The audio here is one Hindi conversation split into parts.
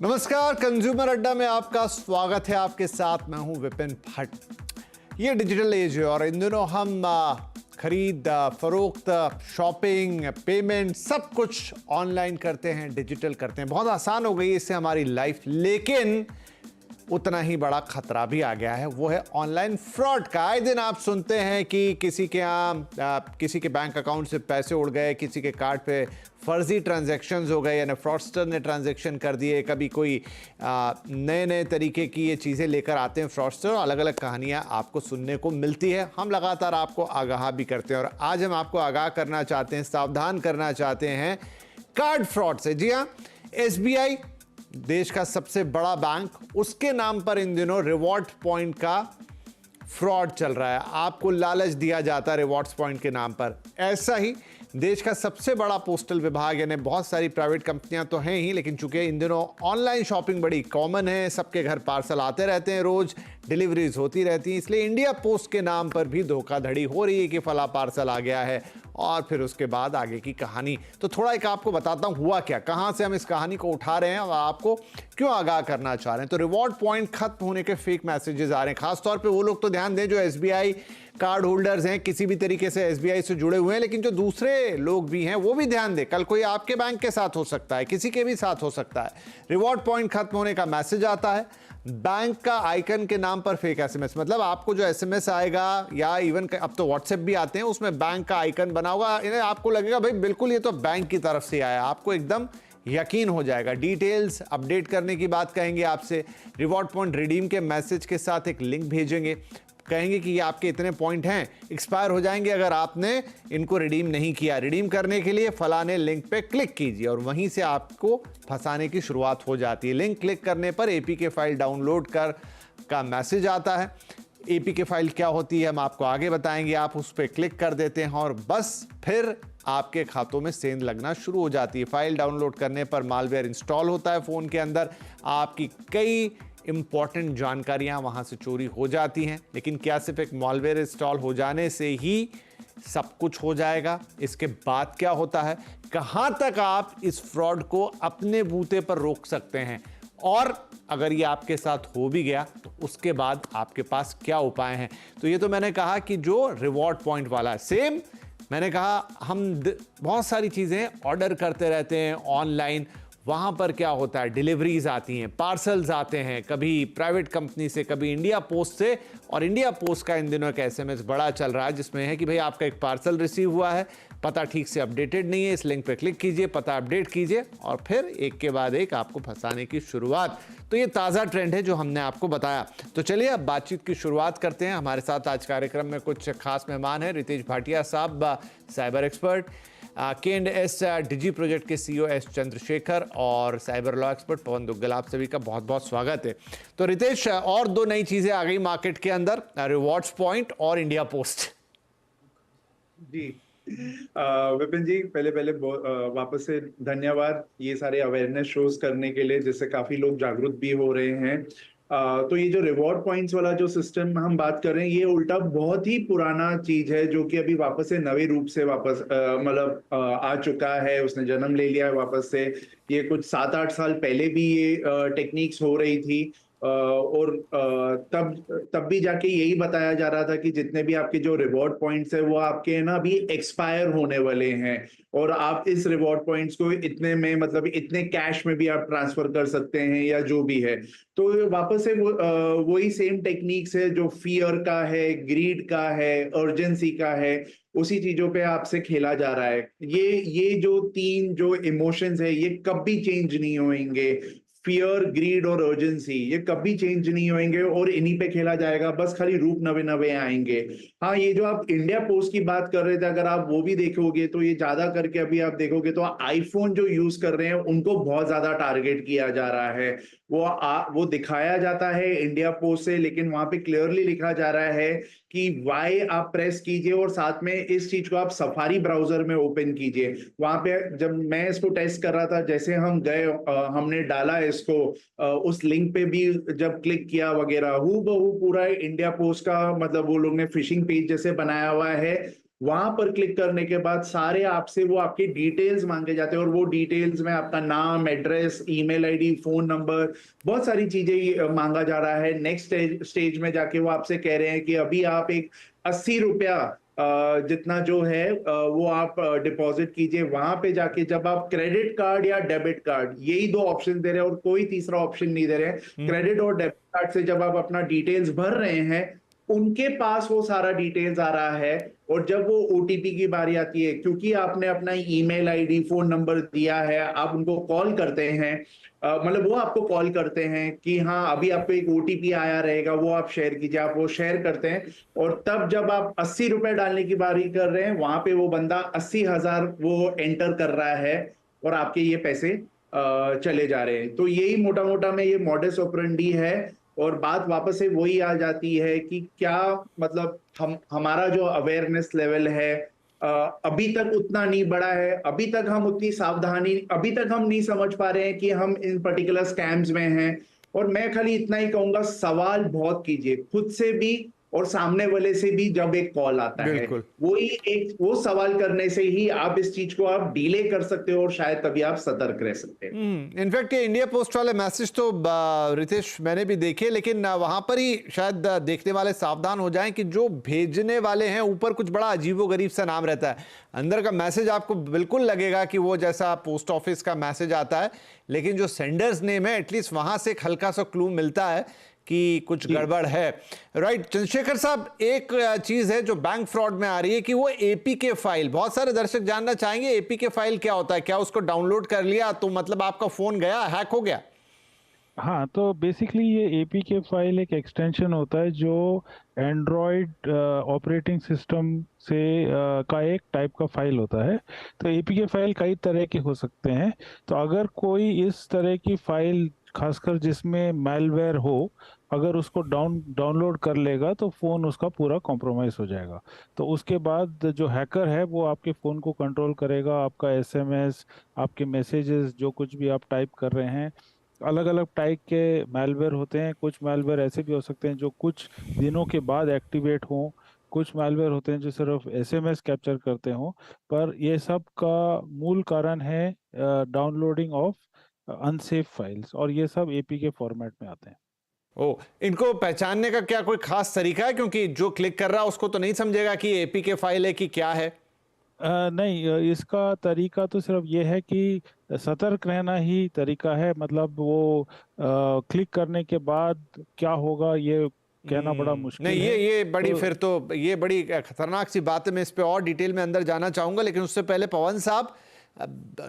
नमस्कार, कंज्यूमर अड्डा में आपका स्वागत है। आपके साथ मैं हूं विपिन भट्ट। ये डिजिटल एज है और इन दिनों हम खरीद फरोख्त, शॉपिंग, पेमेंट सब कुछ ऑनलाइन करते हैं, डिजिटल करते हैं। बहुत आसान हो गई है इससे हमारी लाइफ, लेकिन उतना ही बड़ा खतरा भी आ गया है, वो है ऑनलाइन फ्रॉड का। आए दिन आप सुनते हैं कि किसी के यहाँ किसी के बैंक अकाउंट से पैसे उड़ गए, किसी के कार्ड पे फर्जी ट्रांजैक्शंस हो गए, यानी फ्रॉडस्टर ने ट्रांजैक्शन कर दिए। कभी कोई नए नए तरीके की ये चीज़ें लेकर आते हैं फ्रॉडस्टर, अलग अलग कहानियाँ आपको सुनने को मिलती है। हम लगातार आपको आगाह भी करते हैं और आज हम आपको आगाह करना चाहते हैं, सावधान करना चाहते हैं कार्ड फ्रॉड से। जी हाँ, एसबीआई देश का सबसे बड़ा बैंक, उसके नाम पर इन दिनों रिवॉर्ड पॉइंट का फ्रॉड चल रहा है। आपको लालच दिया जाता है रिवॉर्ड्स पॉइंट के नाम पर। ऐसा ही देश का सबसे बड़ा पोस्टल विभाग, यानी बहुत सारी प्राइवेट कंपनियां तो हैं ही, लेकिन चूंकि इन दिनों ऑनलाइन शॉपिंग बड़ी कॉमन है, सबके घर पार्सल आते रहते हैं, रोज डिलीवरीज होती रहती हैं, इसलिए इंडिया पोस्ट के नाम पर भी धोखाधड़ी हो रही है कि फला पार्सल आ गया है और फिर उसके बाद आगे की कहानी। तो थोड़ा एक आपको बताता हूं हुआ क्या, कहां से हम इस कहानी को उठा रहे हैं और आपको क्यों आगाह करना चाह रहे हैं। तो रिवॉर्ड पॉइंट खत्म होने के फेक मैसेजेस आ रहे हैं। खासतौर पे वो लोग तो ध्यान दें जो एसबीआई कार्ड होल्डर्स हैं, किसी भी तरीके से एसबीआई से जुड़े हुए हैं, लेकिन जो दूसरे लोग भी हैं वो भी ध्यान दें। कल कोई आपके बैंक के साथ हो सकता है, किसी के भी साथ हो सकता है। रिवॉर्ड पॉइंट खत्म होने का मैसेज आता है, बैंक का आइकन के नाम पर फेक एसएमएस। मतलब आपको जो एसएमएस आएगा, या इवन अब तो व्हाट्सएप भी आते हैं, उसमें बैंक का आइकन बना होगा। इन्हें आपको लगेगा भाई बिल्कुल ये तो बैंक की तरफ से आया, आपको एकदम यकीन हो जाएगा। डिटेल्स अपडेट करने की बात कहेंगे आपसे, रिवॉर्ड पॉइंट रिडीम के मैसेज के साथ एक लिंक भेजेंगे, कहेंगे कि ये आपके इतने पॉइंट हैं, एक्सपायर हो जाएंगे अगर आपने इनको रिडीम नहीं किया। रिडीम करने के लिए फलाने लिंक पे क्लिक कीजिए और वहीं से आपको फंसाने की शुरुआत हो जाती है। लिंक क्लिक करने पर एपीके फाइल डाउनलोड कर का मैसेज आता है। एपीके फाइल क्या होती है हम आपको आगे बताएंगे। आप उस पर क्लिक कर देते हैं और बस फिर आपके खातों में सेंध लगना शुरू हो जाती है। फाइल डाउनलोड करने पर मालवेयर इंस्टॉल होता है फ़ोन के अंदर, आपकी कई इंपॉर्टेंट जानकारियां वहां से चोरी हो जाती हैं। लेकिन क्या सिर्फ एक मॉलवेयर इंस्टॉल हो जाने से ही सब कुछ हो जाएगा? इसके बाद क्या होता है, कहां तक आप इस फ्रॉड को अपने बूते पर रोक सकते हैं, और अगर ये आपके साथ हो भी गया तो उसके बाद आपके पास क्या उपाय हैं? तो ये तो मैंने कहा कि जो रिवॉर्ड पॉइंट वाला है। सेम मैंने कहा हम बहुत सारी चीजें ऑर्डर करते रहते हैं ऑनलाइन, वहाँ पर क्या होता है, डिलीवरीज आती हैं, पार्सल्स आते हैं, कभी प्राइवेट कंपनी से, कभी इंडिया पोस्ट से। और इंडिया पोस्ट का इन दिनों एक एसएमएस बड़ा चल रहा है जिसमें है कि भाई आपका एक पार्सल रिसीव हुआ है, पता ठीक से अपडेटेड नहीं है, इस लिंक पे क्लिक कीजिए, पता अपडेट कीजिए, और फिर एक के बाद एक आपको फंसाने की शुरुआत। तो ये ताज़ा ट्रेंड है जो हमने आपको बताया। तो चलिए अब बातचीत की शुरुआत करते हैं। हमारे साथ आज कार्यक्रम में कुछ खास मेहमान हैं। रितेश भाटिया साहब, साइबर एक्सपर्ट, K&S डिजी प्रोजेक्ट के सीईओ एस चंद्रशेखर, और साइबर लॉ एक्सपर्ट पवन दुग्गल। आप सभी का बहुत बहुत स्वागत है। तो रितेश, और दो नई चीजें आ गई मार्केट के अंदर, रिवॉर्ड्स पॉइंट और इंडिया पोस्ट। जी विपिन जी, पहले पहले वापस से धन्यवाद ये सारे अवेयरनेस शोज करने के लिए, जिससे काफी लोग जागरूक भी हो रहे हैं। तो ये जो रिवॉर्ड पॉइंट्स वाला जो सिस्टम हम बात कर रहे हैं, ये उल्टा बहुत ही पुराना चीज है जो कि अभी वापस से नवे रूप से वापस मतलब आ चुका है, उसने जन्म ले लिया है वापस से। ये कुछ 7-8 साल पहले भी ये टेक्निक्स हो रही थी, और तब भी जाके यही बताया जा रहा था कि जितने भी आपके जो रिवॉर्ड पॉइंट्स है वो आपके ना अभी एक्सपायर होने वाले हैं, और आप इस रिवॉर्ड पॉइंट्स को इतने में, मतलब इतने कैश में भी आप ट्रांसफर कर सकते हैं या जो भी है। तो वापस से वही सेम टेक्निक्स है जो फियर का है, ग्रीड का है, अर्जेंसी का है, उसी चीजों पे आपसे खेला जा रहा है। ये जो तीन जो इमोशंस है ये कभी चेंज नहीं होंगे। फियर, ग्रीड और अर्जेंसी ये कभी चेंज नहीं होंगे और इन्हीं पे खेला जाएगा, बस खाली रूप नवे नवे आएंगे। हाँ, ये जो आप इंडिया पोस्ट की बात कर रहे थे, अगर आप वो भी देखोगे तो ये ज्यादा करके अभी आप देखोगे तो आईफोन जो यूज कर रहे हैं उनको बहुत ज्यादा टारगेट किया जा रहा है। वो दिखाया जाता है इंडिया पोस्ट से, लेकिन वहां पे क्लियरली लिखा जा रहा है कि वाई आप प्रेस कीजिए और साथ में इस चीज को आप सफारी ब्राउजर में ओपन कीजिए। वहां पे जब मैं इसको टेस्ट कर रहा था, जैसे हम गए, हमने डाला इसको, उस लिंक पे भी जब क्लिक किया वगैरह, हूबहू पूरा इंडिया पोस्ट का, मतलब वो लोग ने फिशिंग पेज जैसे बनाया हुआ है। वहां पर क्लिक करने के बाद सारे आपसे वो आपके डिटेल्स मांगे जाते हैं और वो डिटेल्स में आपका नाम, address, email ID, phone number, बहुत सारी चीजें मांगा जा रहा है। नेक्स्ट स्टेज में जाके वो आपसे कह रहे हैं कि अभी आप एक 80 रुपया जितना जो है वो आप डिपॉजिट कीजिए। वहां पे जाके जब आप क्रेडिट कार्ड या डेबिट कार्ड, यही दो ऑप्शन दे रहे हैं और कोई तीसरा ऑप्शन नहीं दे रहे हैं। क्रेडिट और डेबिट कार्ड से जब आप अपना डिटेल्स भर रहे हैं, उनके पास वो सारा डिटेल्स आ रहा है। और जब वो ओटीपी की बारी आती है, क्योंकि आपने अपना ईमेल आईडी, फोन नंबर दिया है, आप उनको कॉल करते हैं, मतलब वो आपको कॉल करते हैं कि हाँ अभी आपको एक ओटीपी आया रहेगा, वो आप शेयर कीजिए। आप वो शेयर करते हैं और तब जब आप 80 रुपए डालने की बारी कर रहे हैं, वहां पे वो बंदा 80,000 वो एंटर कर रहा है और आपके ये पैसे चले जा रहे हैं। तो यही मोटा मोटा में ये मॉडस ऑपरेंडी है। और बात वापस से वही आ जाती है कि क्या मतलब हमारा जो अवेयरनेस लेवल है अभी तक उतना नहीं बढ़ा है, अभी तक हम उतनी सावधानी, अभी तक हम नहीं समझ पा रहे हैं कि हम इन पर्टिकुलर स्कैम्स में हैं। और मैं खाली इतना ही कहूंगा, सवाल बहुत कीजिए खुद से भी और सामने वाले से भी। जब एक कॉल आता है, बिल्कुल। वही एक वो सवाल करने से ही आप इस चीज को आप डीले कर सकते हो और शायद तभी आप सतर्क रह सकते हैं। इनफैक्ट ये इंडिया पोस्ट वाले मैसेज तो रितेश मैंने भी देखे, लेकिन वहां पर ही शायद देखने वाले सावधान हो जाएं कि जो भेजने वाले हैं ऊपर कुछ बड़ा अजीबोगरीब सा नाम रहता है, अंदर का मैसेज आपको बिल्कुल लगेगा कि वो जैसा पोस्ट ऑफिस का मैसेज आता है, लेकिन जो सेंडर्स नेम है एटलीस्ट वहां से एक हल्का सा क्लू मिलता है कि कुछ गड़बड़ है। राइट चंद्रशेखर साहब, एक चीज है जो बैंक फ्रॉड में आ रही है कि वो एपीके फाइल, बहुत सारे दर्शक जानना चाहेंगे एपीके फाइल क्या होता है, क्या उसको डाउनलोड कर लिया तो मतलब आपका फोन गया, हैक हो गया? हाँ, तो बेसिकली ये एपीके फाइल एक एक्सटेंशन होता है जो एंड्रॉयड ऑपरेटिंग सिस्टम से का एक टाइप का फाइल होता है। तो एपीके फाइल कई तरह के हो सकते हैं। तो अगर कोई इस तरह की फाइल, खासकर जिसमें मैलवेयर हो, अगर उसको डाउनलोड कर लेगा तो फ़ोन उसका पूरा कॉम्प्रोमाइज़ हो जाएगा। तो उसके बाद जो हैकर है वो आपके फ़ोन को कंट्रोल करेगा, आपका एसएमएस, आपके मैसेजेस, जो कुछ भी आप टाइप कर रहे हैं। अलग अलग टाइप के मैलवेयर होते हैं। कुछ मैलवेयर ऐसे भी हो सकते हैं जो कुछ दिनों के बाद एक्टिवेट हों, कुछ मैलवेयर होते हैं जो सिर्फ एसएमएस कैप्चर करते हों। पर ये सब का मूल कारण है डाउनलोडिंग ऑफ अनसेफ फाइल्स, और ये सब एपीके फॉर्मेट में आते हैं। ओ, इनको पहचानने का क्या कोई खास तरीका है, क्योंकि जो क्लिक कर रहा है उसको तो नहीं समझेगा कि एपीके फाइल है कि क्या है? नहीं, इसका तरीका तो सिर्फ ये है कि सतर्क रहना ही तरीका है। मतलब वो क्लिक करने के बाद क्या होगा ये कहना बड़ा मुश्किल नहीं, है। ये बड़ी तो फिर तो ये बड़ी खतरनाक सी बात है। मैं इस पे और डिटेल में अंदर जाना चाहूंगा, लेकिन उससे पहले पवन साहब,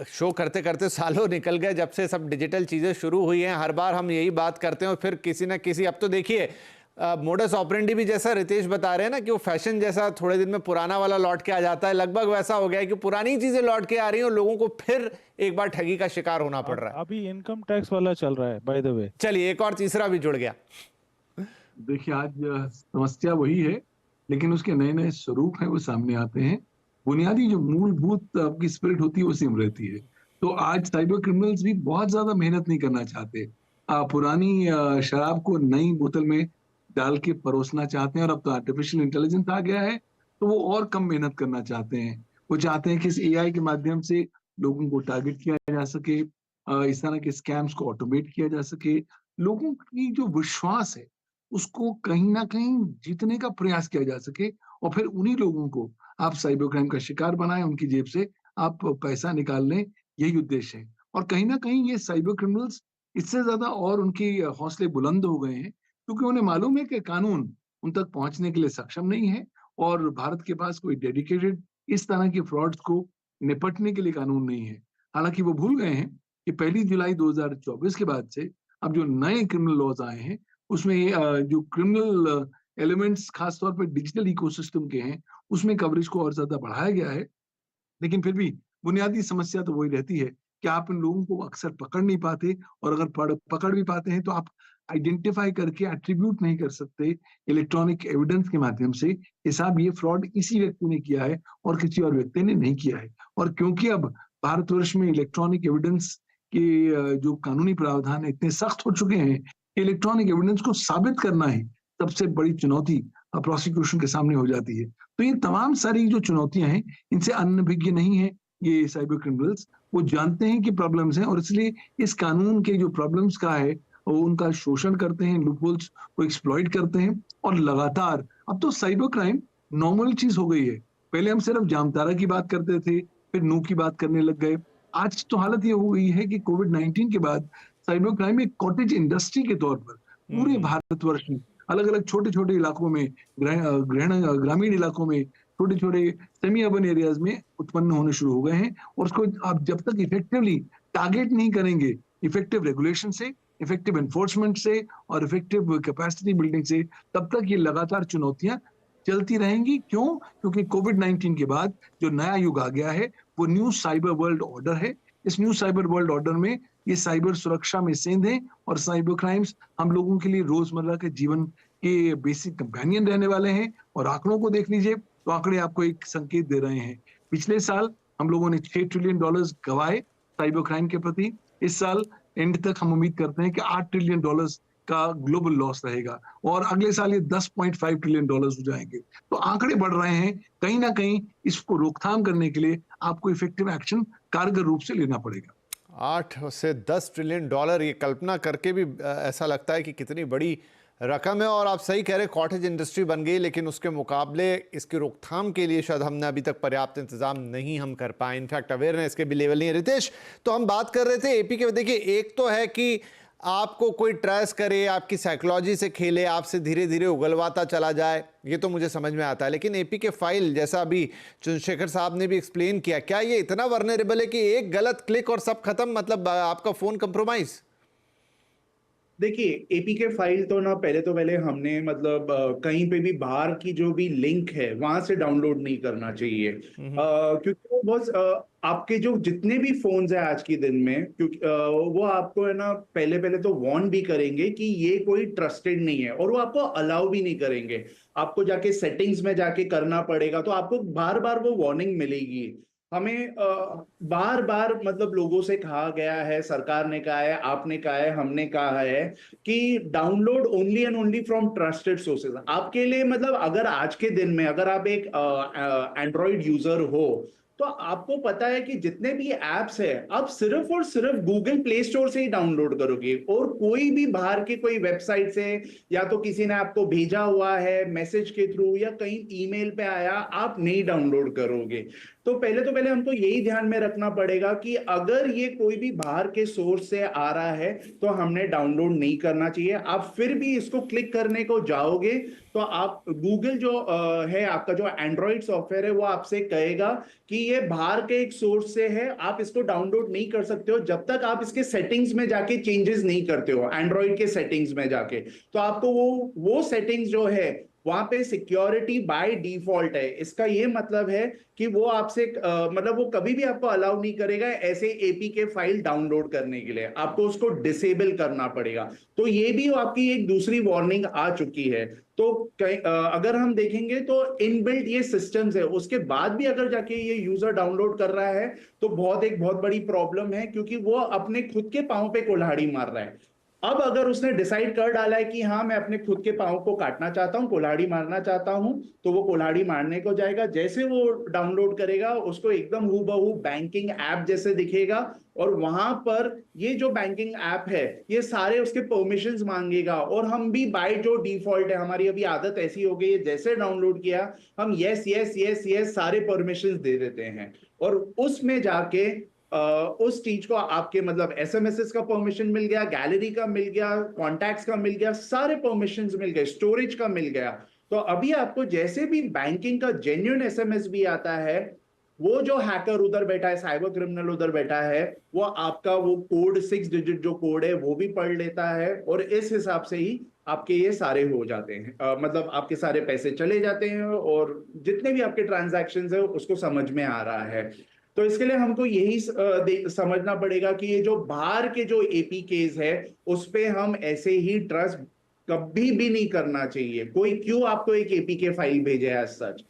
शो करते करते सालों निकल गए जब से सब डिजिटल चीजें शुरू हुई हैं। हर बार हम यही बात करते हैं और फिर किसी ना किसी, अब तो देखिए मोडस ऑपरेंडी भी जैसा रितेश बता रहे हैं ना कि वो फैशन जैसा थोड़े दिन में पुराना वाला लौट के आ जाता है, लगभग वैसा हो गया है कि पुरानी चीजें लौट के आ रही हैं और लोगों को फिर एक बार ठगी का शिकार होना पड़ रहा है। अभी इनकम टैक्स वाला चल रहा है, बाय द वे। चलिए एक और तीसरा भी जुड़ गया। देखिए, आज समस्या वही है, लेकिन उसके नए नए स्वरूप हैं वो सामने आते हैं। बुनियादी जो मूलभूत आपकी स्पिरिट होती है वो सेम रहती है। तो आज साइबर क्रिमिनल्स भी बहुत ज्यादा मेहनत नहीं करना चाहते। पुरानी शराब को नई बोतल में डाल के परोसना चाहते हैं, और अब तो आर्टिफिशियल इंटेलिजेंस आ गया है, तो वो और कम मेहनत करना चाहते हैं। वो चाहते हैं कि इस एआई के माध्यम से लोगों को टारगेट किया जा सके, इस तरह के स्कैम्स को ऑटोमेट किया जा सके। लोगों की जो विश्वास है उसको कहीं ना कहीं जीतने का प्रयास किया जा सके, और फिर उन्हीं लोगों को आप साइबर क्राइम का शिकार बनाएं, उनकी जेब से आप पैसा निकाल लें, यही उद्देश्य है। और कहीं ना कहीं ये साइबर क्रिमिनल्स इससे ज्यादा और उनके हौसले बुलंद हो गए हैं, क्योंकि उन्हें मालूम है कि कानून उन तक पहुंचने के लिए सक्षम नहीं है, और भारत के पास कोई डेडिकेटेड इस तरह के फ्रॉड्स को निपटने के लिए कानून नहीं है। हालांकि वो भूल गए हैं कि 1 जुलाई 2024 के बाद से अब जो नए क्रिमिनल लॉज आए हैं उसमें जो क्रिमिनल एलिमेंट्स खासतौर पर डिजिटल इकोसिस्टम के हैं, उसमें कवरेज को और ज्यादा बढ़ाया गया है। लेकिन फिर भी बुनियादी समस्या तो वही रहती है कि आप इन लोगों को अक्सर पकड़ नहीं पाते, और अगर पकड़ भी पाते हैं तो आप आइडेंटिफाई करके एट्रीब्यूट नहीं कर सकते इलेक्ट्रॉनिक एविडेंस के माध्यम से कि साहब ये फ्रॉड इसी व्यक्ति ने किया है और किसी और व्यक्ति ने नहीं किया है। और क्योंकि अब भारतवर्ष में इलेक्ट्रॉनिक एविडेंस के जो कानूनी प्रावधान है इतने सख्त हो चुके हैं, इलेक्ट्रॉनिक एविडेंस को साबित करना ही सबसे बड़ी चुनौती प्रोसिक्यूशन के सामने हो जाती है। तो तो ये तमाम सारी जो चुनौतियां हैं, इनसे अनभिज्ञ नहीं है ये साइबर क्रिमिनल्स। वो जानते हैं कि प्रॉब्लम्स हैं और इसलिए इस कानून के जो प्रॉब्लम्स का है वो उनका शोषण करते हैं, लूपहोल्स को एक्सप्लॉइट करते हैं। और लगातार अब तो साइबर क्राइम नॉर्मल चीज हो गई है। पहले हम सिर्फ जामतारा की बात करते थे, फिर नू की बात करने लग गए। आज तो हालत ये हो गई है कि कोविड-19 के बाद साइबर क्राइम एक कॉटेज इंडस्ट्री के तौर पर पूरे भारतवर्ष में अलग अलग छोटे छोटे इलाकों में, ग्रामीण इलाकों में, छोटे छोटे सेमी अर्बन एरियाज में उत्पन्न होने शुरू हो गए हैं। और उसको आप जब तक इफेक्टिवली टारगेट नहीं करेंगे, इफेक्टिव रेगुलेशन से, इफेक्टिव एनफोर्समेंट से और इफेक्टिव कैपेसिटी बिल्डिंग से, तब तक ये लगातार चुनौतियां चलती रहेंगी। क्यों? क्योंकि कोविड-19 के बाद जो नया युग आ गया है वो न्यू साइबर वर्ल्ड ऑर्डर है। इस न्यू साइबर वर्ल्ड ऑर्डर में ये साइबर सुरक्षा में सेंधें और साइबर क्राइम्स हम लोगों के लिए रोजमर्रा के जीवन के बेसिक कंपेनियन रहने वाले हैं। और आंकड़ों को देख लीजिए तो आंकड़े आपको एक संकेत दे रहे हैं। पिछले साल हम लोगों ने $6 ट्रिलियन गंवाए साइबर क्राइम के प्रति। इस साल एंड तक हम उम्मीद करते हैं कि $8 ट्रिलियन का ग्लोबल लॉस रहेगा और अगले साल ये $10.5 ट्रिलियन हो जाएंगे। तो आंकड़े बढ़ रहे हैं। कहीं ना कहीं इसको रोकथाम करने के लिए आपको इफेक्टिव एक्शन कारगर रूप से लेना पड़ेगा। 8 से 10 ट्रिलियन डॉलर, ये कल्पना करके भी ऐसा लगता है कि कितनी बड़ी रकम है। और आप सही कह रहे हैं, कॉटेज इंडस्ट्री बन गई, लेकिन उसके मुकाबले इसकी रोकथाम के लिए शायद हमने अभी तक पर्याप्त इंतजाम नहीं हम कर पाए। इनफैक्ट अवेयरनेस के भी लेवल नहीं है। रितेश, तो हम बात कर रहे थे एपी के, देखिए एक तो है कि आपको कोई ट्रेस करे, आपकी साइकोलॉजी से खेले, आपसे धीरे धीरे उगलवाता चला जाए, ये तो मुझे समझ में आता है। लेकिन एपी के फाइल, जैसा अभी चंद्रशेखर साहब ने भी एक्सप्लेन किया, क्या ये इतना वर्नरेबल है कि एक गलत क्लिक और सब खत्म, मतलब आपका फोन कंप्रोमाइज? देखिए, एपी के फाइल तो ना पहले हमने मतलब कहीं पे भी बाहर की जो भी लिंक है वहां से डाउनलोड नहीं करना चाहिए, क्योंकि वो बहुत आपके जो जितने भी फोन्स है आज के दिन में, क्योंकि वो आपको है ना पहले तो वार्न भी करेंगे कि ये कोई ट्रस्टेड नहीं है और वो आपको अलाउ भी नहीं करेंगे। आपको जाके सेटिंग्स में जाके करना पड़ेगा, तो आपको बार बार वो वार्निंग मिलेगी। हमें बार बार मतलब लोगों से कहा गया है, सरकार ने कहा है, आपने कहा है, हमने कहा है कि download only and only from trusted sources. आपके लिए मतलब अगर आज के दिन में अगर आप एक एंड्रॉइड यूजर हो तो आपको पता है कि जितने भी एप्स है आप सिर्फ और सिर्फ गूगल प्ले स्टोर से ही डाउनलोड करोगे और कोई भी बाहर की कोई वेबसाइट से या तो किसी ने आपको भेजा हुआ है मैसेज के थ्रू या कहीं ईमेल पे आया, आप नहीं डाउनलोड करोगे। तो पहले हमको यही ध्यान में रखना पड़ेगा कि अगर ये कोई भी बाहर के सोर्स से आ रहा है तो हमने डाउनलोड नहीं करना चाहिए। आप फिर भी इसको क्लिक करने को जाओगे तो आप गूगल जो है, आपका जो एंड्रॉइड सॉफ्टवेयर है, वो आपसे कहेगा कि ये बाहर के एक सोर्स से है, आप इसको डाउनलोड नहीं कर सकते हो जब तक आप इसके सेटिंग्स में जाके चेंजेस नहीं करते हो। एंड्रॉइड के सेटिंग्स में जाके तो आपको वो सेटिंग्स जो है वहां पे सिक्योरिटी बाय डिफॉल्ट है। इसका ये मतलब है कि वो आपसे मतलब वो कभी भी आपको अलाउ नहीं करेगा ऐसे एपी के फाइल डाउनलोड करने के लिए, आपको उसको डिसेबल करना पड़ेगा। तो ये भी आपकी एक दूसरी वार्निंग आ चुकी है। तो अगर हम देखेंगे तो इनबिल्ट ये सिस्टम्स है, उसके बाद भी अगर जाके ये यूजर डाउनलोड कर रहा है तो बहुत बड़ी प्रॉब्लम है, क्योंकि वो अपने खुद के पांव पे कुल्हाड़ी मार रहा है। अब अगर उसने डिसाइड कर डाला है कि हाँ मैं अपने खुद के पांव को काटना चाहता हूँ, कुल्हाड़ी मारना चाहता हूँ, तो वो कुल्हाड़ी मारने को जाएगा। जैसे वो डाउनलोड करेगा उसको एकदम हूबहू बैंकिंग ऐप जैसे दिखेगा और वहां पर ये जो बैंकिंग ऐप है ये सारे उसके परमिशंस मांगेगा। और हम भी बाय जो डिफॉल्ट है, हमारी अभी आदत ऐसी हो गई है, जैसे डाउनलोड किया हम यस यस यस यस सारे परमिशंस दे देते हैं और उसमें जाके उस चीज को आपके मतलब एसएमएस का परमिशन मिल गया, गैलरी का मिल गया, कॉन्टैक्ट्स का मिल गया, सारे परमिशंस मिल गए, स्टोरेज का मिल गया। तो अभी आपको जैसे भी बैंकिंग का जेन्युइन एसएमएस भी आता है, वो जो हैकर उधर बैठा है, साइबर क्रिमिनल उधर बैठा है, वो आपका वो कोड 6 डिजिट जो कोड है वो भी पढ़ लेता है और इस हिसाब से ही आपके ये सारे हो जाते हैं, मतलब आपके सारे पैसे चले जाते हैं और जितने भी आपके ट्रांजैक्शंस है उसको समझ में आ रहा है। तो इसके लिए हमको यही समझना पड़ेगा कि ये जो बाहर के जो एपी केस है उस पे हम ऐसे ही ट्रस्ट कभी भी नहीं करना चाहिए। कोई क्यों आपको एक एपी के फाइल भेजे as such,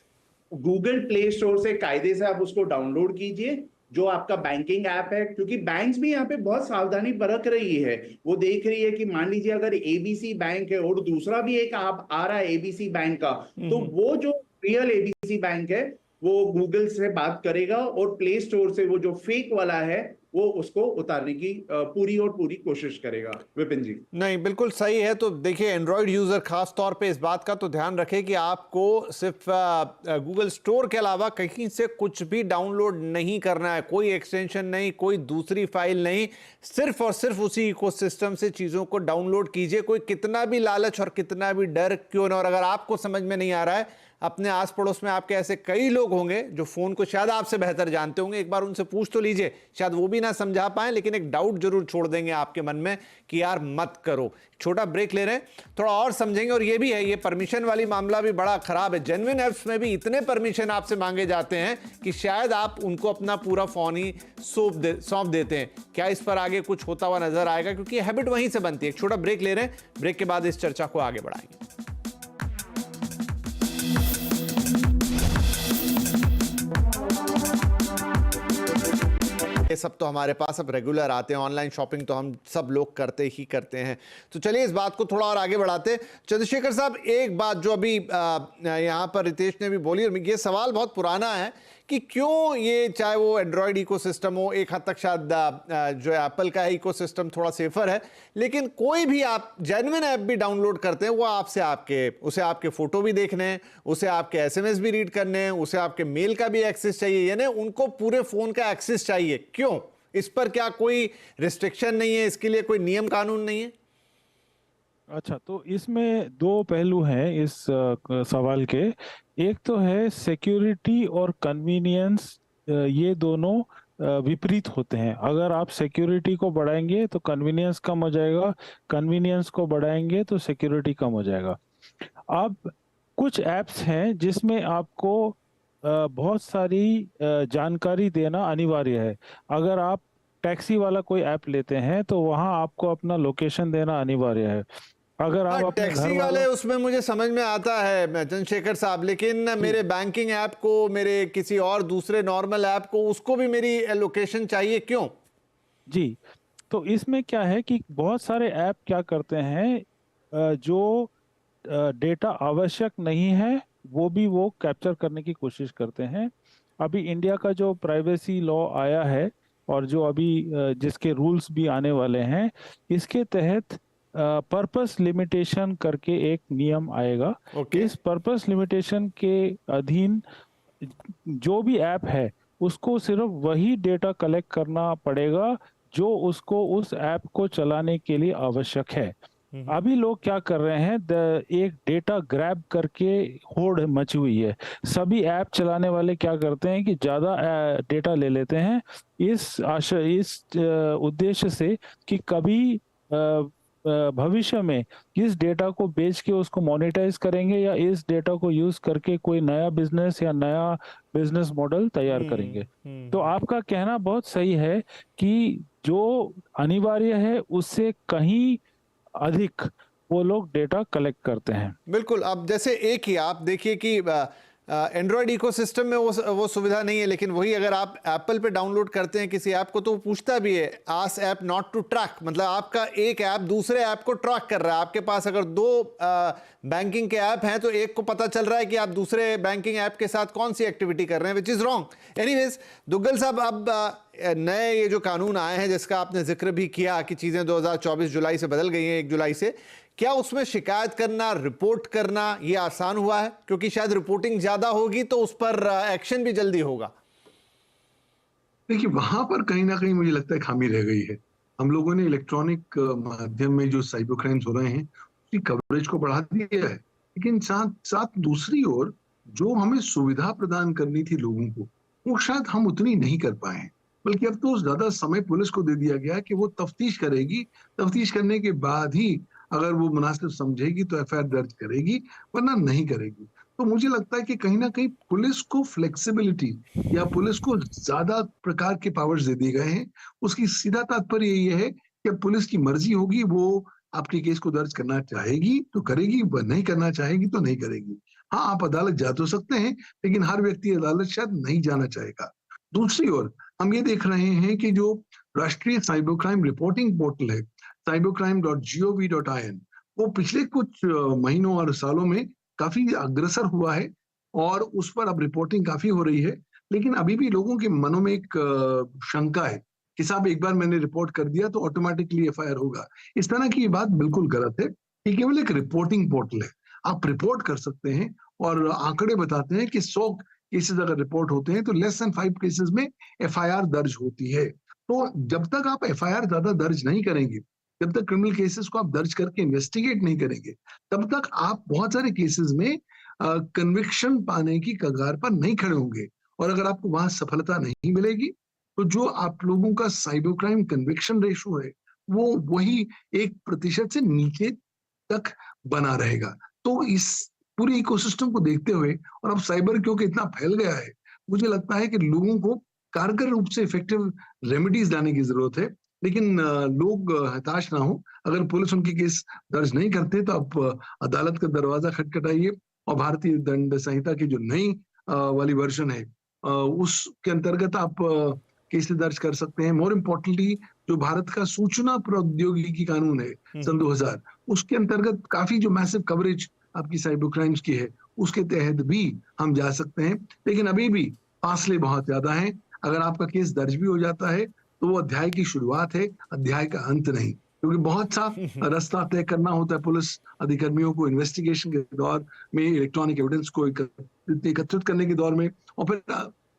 Google Play Store से कायदे से आप उसको डाउनलोड कीजिए, जो आपका बैंकिंग ऐप है, क्योंकि बैंक्स भी यहाँ पे बहुत सावधानी बरत रही है। वो देख रही है कि मान लीजिए अगर एबीसी बैंक है और दूसरा भी एक आप आ रहा है एबीसी बैंक का, तो वो जो रियल एबीसी बैंक है वो गूगल से बात करेगा और प्ले स्टोर से वो जो फेक वाला है वो उसको उतारने की पूरी और पूरी कोशिश करेगा। विपिन जी नहीं, बिल्कुल सही है। तो देखिए, एंड्रॉयड यूजर खास तौर पे इस बात का तो ध्यान रखें कि आपको सिर्फ गूगल स्टोर के अलावा कहीं से कुछ भी डाउनलोड नहीं करना है, कोई एक्सटेंशन नहीं, कोई दूसरी फाइल नहीं, सिर्फ और सिर्फ उसी इकोसिस्टम से चीजों को डाउनलोड कीजिए। कोई कितना भी लालच और कितना भी डर क्यों ना, और अगर आपको समझ में नहीं आ रहा है, अपने आस पड़ोस में आपके ऐसे कई लोग होंगे जो फोन को शायद आपसे बेहतर जानते होंगे, एक बार उनसे पूछ तो लीजिए, शायद वो भी ना समझा पाए लेकिन एक डाउट जरूर छोड़ देंगे आपके मन में कि यार मत करो। छोटा ब्रेक ले रहे हैं, थोड़ा और समझेंगे। और ये भी है, ये परमिशन वाली मामला भी बड़ा खराब है। जेन्युइन ऐप्स में भी इतने परमिशन आपसे मांगे जाते हैं कि शायद आप उनको अपना पूरा फोन ही सौंप देते हैं। क्या इस पर आगे कुछ होता हुआ नजर आएगा, क्योंकि हैबिट वहीं से बनती है। एक छोटा ब्रेक ले रहे हैं, ब्रेक के बाद इस चर्चा को आगे बढ़ाएंगे। ये सब तो हमारे पास अब रेगुलर आते हैं, ऑनलाइन शॉपिंग तो हम सब लोग करते ही करते हैं। तो चलिए इस बात को थोड़ा और आगे बढ़ाते हैं। चंद्रशेखर साहब, एक बात जो अभी यहाँ पर रितेश ने भी बोली, और ये सवाल बहुत पुराना है कि क्यों ये, चाहे वो एंड्रॉयड इकोसिस्टम हो, एक हद तक शायद जो एप्पल का इकोसिस्टम थोड़ा सेफर है, लेकिन कोई भी आप जेन्युइन ऐप भी डाउनलोड करते हैं, वो उसे आपके फोटो भी देखने हैं, उसे आपके एसएमएस भी रीड करने हैं, उसे आपके मेल का भी एक्सेस चाहिए, यानी उनको पूरे फोन का एक्सेस चाहिए। क्यों? इस पर क्या कोई रिस्ट्रिक्शन नहीं है? इसके लिए कोई नियम कानून नहीं है? अच्छा, तो इसमें दो पहलू हैं इस सवाल के। एक तो है सिक्योरिटी और कन्वीनियंस, ये दोनों विपरीत होते हैं। अगर आप सिक्योरिटी को बढ़ाएंगे तो कन्वीनियंस कम हो जाएगा, कन्वीनियंस को बढ़ाएंगे तो सिक्योरिटी कम हो जाएगा। अब कुछ ऐप्स हैं जिसमें आपको बहुत सारी जानकारी देना अनिवार्य है। अगर आप टैक्सी वाला कोई ऐप लेते हैं तो वहां आपको अपना लोकेशन देना अनिवार्य है। अगर आप अपने घर टैक्सी वाले, उसमें मुझे समझ में आता है चंद्रशेखर साहब, लेकिन मेरे बैंकिंग ऐप को, मेरे किसी और दूसरे नॉर्मल ऐप को, उसको भी मेरी लोकेशन चाहिए। क्यों? जी, तो इसमें क्या है कि बहुत सारे ऐप क्या करते हैं, जो डेटा आवश्यक नहीं है वो कैप्चर करने की कोशिश करते हैं। अभी इंडिया का जो प्राइवेसी लॉ आया है और जो अभी जिसके रूल्स भी आने वाले हैं, इसके तहत पर्पस लिमिटेशन करके एक नियम आएगा। इस पर्पस लिमिटेशन के अधीन जो भी ऐप है उसको सिर्फ वही डेटा कलेक्ट करना पड़ेगा जो उसको उस ऐप को चलाने के लिए आवश्यक है। अभी लोग क्या कर रहे हैं, एक डेटा ग्रैब करके होड़ मची हुई है। सभी ऐप चलाने वाले क्या करते हैं कि ज्यादा डेटा ले लेते हैं इस उद्देश्य से कि कभी भविष्य में इस डेटा को बेच के उसको मोनेटाइज करेंगे या इस डेटा को यूज करके कोई नया बिजनेस या नया बिजनेस मॉडल तैयार करेंगे। तो आपका कहना बहुत सही है कि जो अनिवार्य है उससे कहीं अधिक वो लोग डेटा कलेक्ट करते हैं। बिल्कुल। अब जैसे एक ही आप देखिए कि एंड्रॉयड इकोसिस्टम में वो सुविधा नहीं है, लेकिन वही अगर आप एप्पल पे डाउनलोड करते हैं किसी ऐप को तो वो पूछता भी है, ask app not to track, मतलब आपका एक ऐप दूसरे ऐप को ट्रैक कर रहा है। आपके पास अगर दो बैंकिंग के ऐप हैं तो एक को पता चल रहा है कि आप दूसरे बैंकिंग ऐप के साथ कौन सी एक्टिविटी कर रहे हैं, which is wrong. Anyways, Duggal साहब, अब नए ये जो कानून आए हैं जिसका आपने जिक्र भी किया कि चीजें 2024 जुलाई से बदल गई हैं, 1 जुलाई से, क्या उसमें शिकायत करना, रिपोर्ट करना ये आसान हुआ है? क्योंकि शायद रिपोर्टिंग ज्यादा होगी तो उस पर एक्शन भी जल्दी होगा। देखिए, वहां पर कहीं ना कहीं मुझे लगता है खामी रह गई है। हम लोगों ने इलेक्ट्रॉनिक माध्यम में जो साइबर क्राइम्स हो रहे हैं उसकी कवरेज को बढ़ा दिया है, लेकिन साथ साथ दूसरी ओर जो हमें सुविधा प्रदान करनी थी लोगों को, वो शायद हम उतनी नहीं कर पाए। बल्कि अब तो ज्यादा समय पुलिस को दे दिया गया कि वो तफ्तीश करेगी, तफ्तीश करने के बाद ही अगर वो मुनासिब समझेगी तो एफआईआर दर्ज करेगी, वरना नहीं करेगी। तो मुझे लगता है कि कहीं ना कहीं पुलिस को फ्लेक्सिबिलिटी या पुलिस को ज्यादा प्रकार के पावर्स दे दिए गए हैं। उसकी सीधा तात्पर्य ये है कि पुलिस की मर्जी होगी, वो आपके केस को दर्ज करना चाहेगी तो करेगी, वह नहीं करना चाहेगी तो नहीं करेगी। हाँ, आप अदालत जा तो सकते हैं, लेकिन हर व्यक्ति अदालत शायद नहीं जाना चाहेगा। दूसरी ओर हम ये देख रहे हैं कि जो राष्ट्रीय साइबर क्राइम रिपोर्टिंग पोर्टल है cybercrime.gov.in, वो पिछले कुछ महीनों और सालों में काफी अग्रसर हुआ है और उस पर अब रिपोर्टिंग काफी हो रही है, लेकिन अभी भी लोगों के मनों में एक शंका है कि साहब एक बार मैंने रिपोर्ट कर दिया तो ऑटोमेटिकली एफआईआर होगा। इस तरह की ये बात बिल्कुल गलत है। ये केवल एक रिपोर्टिंग पोर्टल है। आप रिपोर्ट कर सकते हैं और आंकड़े बताते हैं कि 100 केसेस अगर रिपोर्ट होते हैं तो लेस देन 5 केसेस में एफआईआर दर्ज होती है। तो जब तक आप एफआईआर ज्यादा दर्ज नहीं करेंगे, जब तक क्रिमिनल केसेस को आप दर्ज करके इन्वेस्टिगेट नहीं करेंगे, तब तक आप बहुत सारे केसेस में कन्विक्शन पाने की कगार पर नहीं खड़े होंगे। और अगर आपको वहां सफलता नहीं मिलेगी तो जो आप लोगों का साइबर क्राइम कन्विक्शन रेशो है वो वही 1% से नीचे तक बना रहेगा। तो इस पूरे इकोसिस्टम को देखते हुए और अब साइबर क्योंकि इतना फैल गया है, मुझे लगता है कि लोगों को कारगर रूप से इफेक्टिव रेमेडीज लाने की जरूरत है। लेकिन लोग हताश ना हो। अगर पुलिस उनके केस दर्ज नहीं करते तो आप अदालत का दरवाजा खटखटाइए और भारतीय दंड संहिता की जो नई वाली वर्जन है उसके अंतर्गत आप केस दर्ज कर सकते हैं। मोर इम्पोर्टेंटली जो भारत का सूचना प्रौद्योगिकी कानून है सन 2000, उसके अंतर्गत काफी जो मैसिव कवरेज आपकी साइबर क्राइम्स की है उसके तहत भी हम जा सकते हैं। लेकिन अभी भी फासले बहुत ज्यादा हैं। अगर आपका केस दर्ज भी हो जाता है तो वो अध्याय की शुरुआत है, अध्याय का अंत नहीं, क्योंकि बहुत सा रास्ता तय करना होता है पुलिस अधिकारियों को इन्वेस्टिगेशन के दौर में, इलेक्ट्रॉनिक एविडेंस को एकत्रित करने के दौर में, और फिर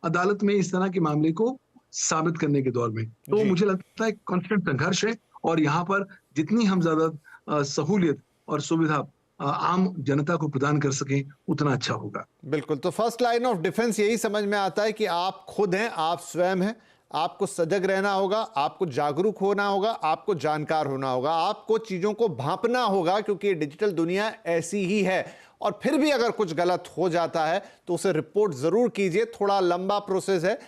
अदालत में इस तरह के मामले को साबित करने के दौर में। तो मुझे लगता है कांस्टेंट संघर्ष है और यहाँ पर जितनी हम ज्यादा सहूलियत और सुविधा आम जनता को प्रदान कर सकें उतना अच्छा होगा। बिल्कुल। तो फर्स्ट लाइन ऑफ डिफेंस यही समझ में आता है कि आप खुद हैं, आप स्वयं हैं, आपको सजग रहना होगा, आपको जागरूक होना होगा, आपको जानकार होना होगा, आपको चीज़ों को भांपना होगा, क्योंकि डिजिटल दुनिया ऐसी ही है। और फिर भी अगर कुछ गलत हो जाता है तो उसे रिपोर्ट ज़रूर कीजिए। थोड़ा लंबा प्रोसेस है,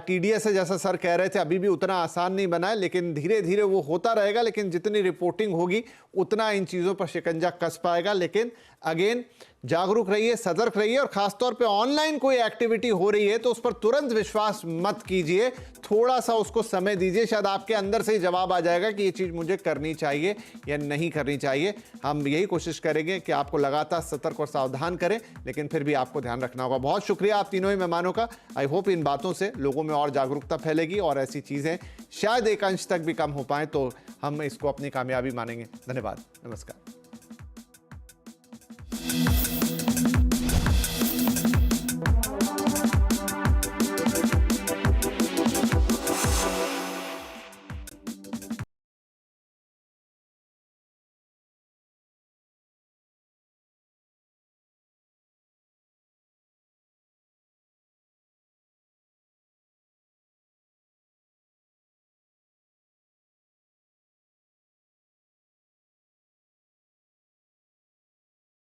टीडीएस है, जैसा सर कह रहे थे, अभी भी उतना आसान नहीं बना है, लेकिन धीरे धीरे वो होता रहेगा। लेकिन जितनी रिपोर्टिंग होगी उतना इन चीज़ों पर शिकंजा कस पाएगा। लेकिन अगेन जागरूक रहिए, सतर्क रहिए, और खासतौर पे ऑनलाइन कोई एक्टिविटी हो रही है तो उस पर तुरंत विश्वास मत कीजिए। थोड़ा सा उसको समय दीजिए, शायद आपके अंदर से ही जवाब आ जाएगा कि ये चीज़ मुझे करनी चाहिए या नहीं करनी चाहिए। हम यही कोशिश करेंगे कि आपको लगातार सतर्क और सावधान करें, लेकिन फिर भी आपको ध्यान रखना होगा। बहुत शुक्रिया आप तीनों ही मेहमानों का। आई होप इन बातों से लोगों में और जागरूकता फैलेगी और ऐसी चीज़ें शायद एक अंश तक भी कम हो पाएँ, तो हम इसको अपनी कामयाबी मानेंगे। धन्यवाद, नमस्कार।